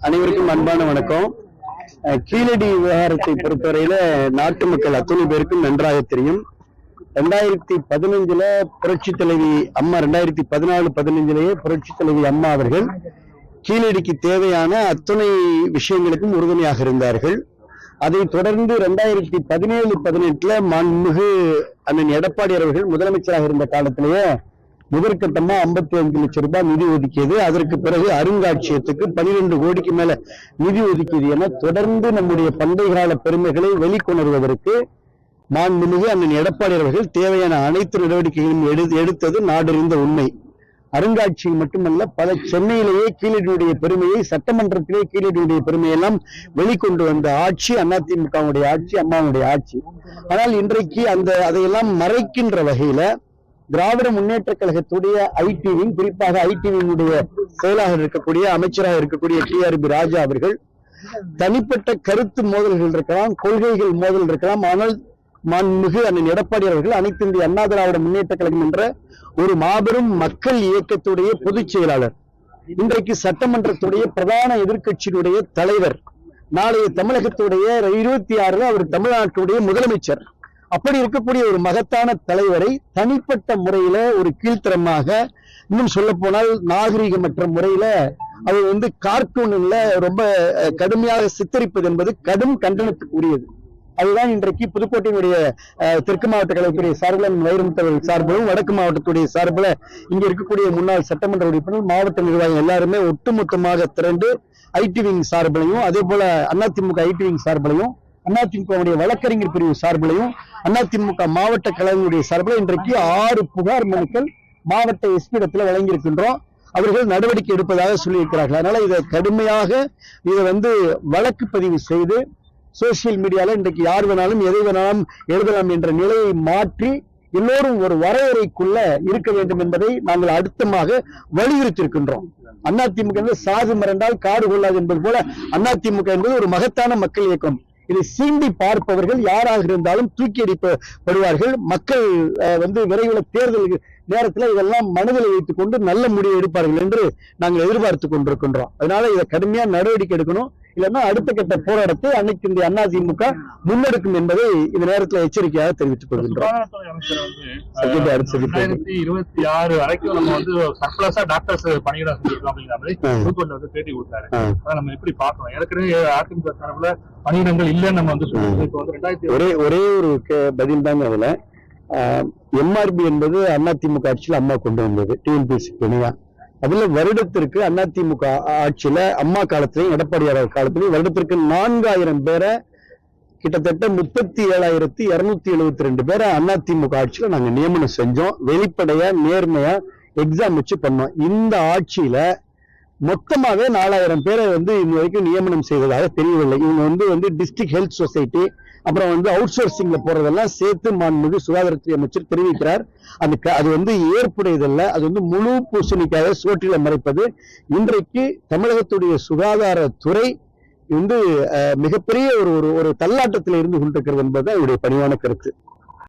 அனைவருக்கும் அன்பான வணக்கம். கீழடி விவகாரத்தை பொறுத்தவரையில நாட்டு மக்கள் அத்தனை பேருக்கும் நன்றாக தெரியும். 2015 புரட்சி தலைவி அம்மா, 2014-15 புரட்சி தலைவி அம்மா அவர்கள் கீழடிக்கு தேவையான அத்தனை விஷயங்களுக்கும் உறுதுணையாக இருந்தார்கள். அதை தொடர்ந்து 2017-18 மாண்புமிகு அண்ணன் எடப்பாடி அவர்கள் முதலமைச்சராக இருந்த காலத்திலேயே முதற்கட்டமா 55 லட்சம் ரூபாய் நிதி ஒதுக்கியது. அதற்கு பிறகு அருங்காட்சியகத்துக்கு 12 கோடிக்கு மேல நிதி ஒதுக்கியது என தொடர்ந்து நம்முடைய பண்டைய கால பெருமைகளை வெளிக்கொணர்வதற்கு மாண்புமிகு அண்ணன் எடப்பாடி அவர்கள் தேவையான அனைத்து நடவடிக்கைகளையும் எடுத்தது நாடறிந்த உண்மை. அருங்காட்சியகம் மட்டுமல்ல, பல சென்னையிலேயே கீழடியுடைய பெருமையை, சட்டமன்றத்திலே கீழடியுடைய பெருமையெல்லாம் வெளிக்கொண்டு வந்த ஆட்சி அதிமுகவுடைய ஆட்சி, அம்மாவுடைய ஆட்சி. ஆனால் இன்றைக்கு அதையெல்லாம் மறைக்கின்ற வகையில திராவிட முன்னேற்ற கழகத்துடைய ஐடிவிங், குறிப்பாக ஐடிவிங்குடைய செயலாளர் இருக்கக்கூடிய, அமைச்சராக இருக்கக்கூடிய டிஆர்பி ராஜா அவர்கள் தனிப்பட்ட கருத்து மோதல்கள் இருக்கலாம், கொள்கைகள் மோதல் இருக்கலாம், ஆனால் மாண்புமிகு அண்ணன் எடப்பாடி அவர்கள் அனைத்து இந்திய அண்ணா திராவிட முன்னேற்ற கழகம் என்ற ஒரு மாபெரும் மக்கள் இயக்கத்துடைய பொதுச் செயலாளர், இன்றைக்கு சட்டமன்றத்துடைய பிரதான எதிர்கட்சியினுடைய தலைவர், நாளைய தமிழகத்துடைய 26 அவர் தமிழ்நாட்டுடைய முதலமைச்சர். அப்படி இருக்கக்கூடிய ஒரு மகத்தான தலைவரை தனிப்பட்ட முறையில ஒரு கீழ்த்தரமாக, இன்னும் சொல்ல போனால் நாகரீகமற்ற முறையில அவர் கார்ட்டூன்ல ரொம்ப கடுமையாக சித்தரிப்பது என்பது கடும் கண்டனத்துக்குரியது. அதுதான் இன்றைக்கு புதுக்கோட்டையினுடைய தெற்கு மாவட்ட கழகத்துடைய சார்பில் வைரமுத்தவர்கள் சார்பிலும், வடக்கு மாவட்டத்துடைய சார்பில் இங்க இருக்கக்கூடிய முன்னாள் சட்டமன்ற உறுப்பினர், மாவட்ட நிர்வாகம் எல்லாருமே ஒட்டுமொத்தமாக திரண்டு ஐடிவிங் சார்பிலையும், அதே போல அதிமுக ஐடிவிங் சார்பிலையும், அதிமுக வழக்கறிஞர் பிரிவு சார்பிலையும், அதிமுக மாவட்ட கழகங்களுடைய சார்பில் இன்றைக்கு 6 புகார் மனுக்கள் மாவட்ட எஸ்பி இடத்துல வழங்கியிருக்கின்றோம். அவர்கள் நடவடிக்கை எடுப்பதாக சொல்லியிருக்கிறார்கள். அதனால இதை கடுமையாக வழக்கு பதிவு செய்து சோசியல் மீடியால இன்றைக்கு யார் வேணாலும் எதை வேணாலும் எழுதலாம் என்ற நிலையை மாற்றி எல்லோரும் ஒரு வரையறைக்குள்ள இருக்க வேண்டும் என்பதை நாங்கள் அழுத்தமாக வலியுறுத்தியிருக்கின்றோம். அதிமுக சாது மறந்தால் காடு கொள்ளாது என்பது போல அதிமுக என்பது ஒரு மகத்தான மக்கள் இயக்கம். இதை சீண்டி பார்ப்பவர்கள் யாராக இருந்தாலும் தூக்கி அடிக்கப்படுவார்கள். மக்கள் விரைவில் தேர்தல் நேரத்தில் இதெல்லாம் மனதில் வைத்துக் கொண்டு நல்ல முடிவு எடுப்பார்கள் என்று நாங்கள் எதிர்பார்த்து கொண்டிருக்கின்றோம். அதனால இதை கடுமையா நடவடிக்கை எடுக்கணும், இல்லைன்னா அடுத்த கட்ட போராட்டத்தை அன்னைக்கு இந்த அதிமுக முன்னெடுக்கும் என்பதை இந்த நேரத்தில் எச்சரிக்கையாக தெரிவித்துக் கொள்கின்றோம். 2026 வரைக்கும் நம்ம சர்ப்ளஸா டாக்டர்ஸ் பணியிடம் செஞ்சிருக்கோம் அப்படிங்கிற மாதிரி புதுக்கோட்டையில பேட்டி கொடுத்தாரு. நம்ம எப்படி பார்க்கணும்? ஏற்கனவே அதிமுக சார்பில் பணியிடங்கள் இல்லைன்னு நம்ம சொல்லுவோம். ஒரே ஒரு பதில் தாங்க. அதுல எம்ஆர்பி என்பது அதிமுக ஆட்சியில் அம்மா கொண்டு வந்தது, டிஎன்பிசி இணையா. அதுல வருடத்திற்கு அதிமுக ஆட்சியில அம்மா காலத்திலையும் எடப்பாடியார் காலத்திலையும் வருடத்திற்கு 4000 பேரை, கிட்டத்தட்ட 37,272 பேரை அதிமுக ஆட்சியில நாங்க நியமனம் செஞ்சோம். வெளிப்படையா நேர்மையா எக்ஸாம் வச்சு பண்ணோம். இந்த ஆட்சியில மொத்தமாவே 4000 பேரை இன்ன வரைக்கும் நியமனம் செய்ததாக தெரியவில்லை. இவங்க டிஸ்ட்ரிக்ட் ஹெல்த் சொசைட்டி, அப்புறம் அவுட் சோர்சிங்ல போறதெல்லாம் சேர்த்து மாண்புமிகு சுகாதாரத்துறை அமைச்சர் தெரிவிக்கிறார். அது ஏற்புடையதல்ல. அது முழு பூசணிக்காக சோற்றில மறைப்பது. இன்றைக்கு தமிழகத்துடைய சுகாதாரத்துறை மிகப்பெரிய ஒரு தள்ளாட்டத்தில் இருந்து கொண்டிருக்கிறது என்பது அவருடைய பணிவான கருத்து.